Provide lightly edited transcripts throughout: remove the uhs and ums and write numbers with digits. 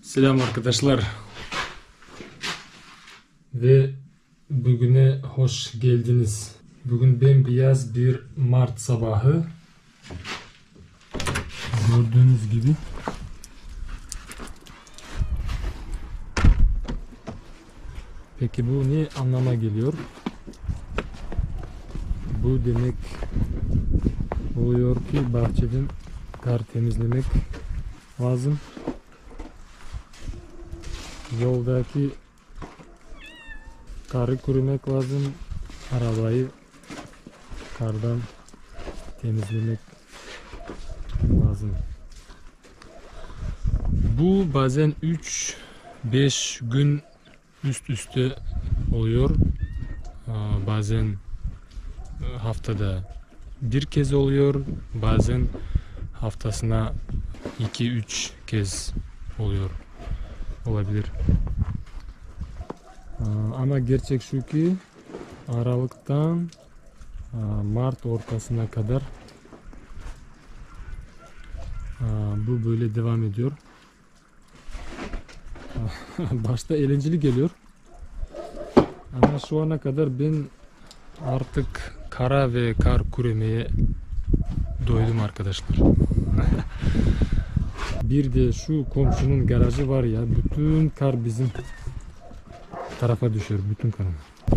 Selam arkadaşlar ve bugüne hoş geldiniz. Bugün bembeyaz bir Mart sabahı. Gördüğünüz gibi. Peki bu ne anlama geliyor? Bu demek oluyor ki bahçeden kar temizlemek lazım. Yoldaki karı kurumak lazım. Arabayı kardan temizlemek lazım. Bu bazen 3-5 gün üst üste oluyor. Bazen haftada bir kez oluyor. Bazen haftasına 2-3 kez oluyor. Olabilir. Ama gerçek şu ki Aralık'tan Mart ortasına kadar bu böyle devam ediyor. Başta eğlenceli geliyor. Ama şu ana kadar ben artık kara ve kar küremeye doydum arkadaşlar. Bir de şu komşunun garajı var ya, bütün kar bizim tarafa düşüyor, bütün kar.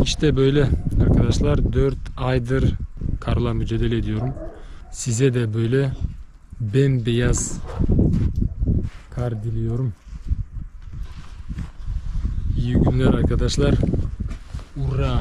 İşte böyle arkadaşlar, 4 aydır karla mücadele ediyorum. Size de böyle bembeyaz kar diliyorum. İyi günler arkadaşlar. Ura!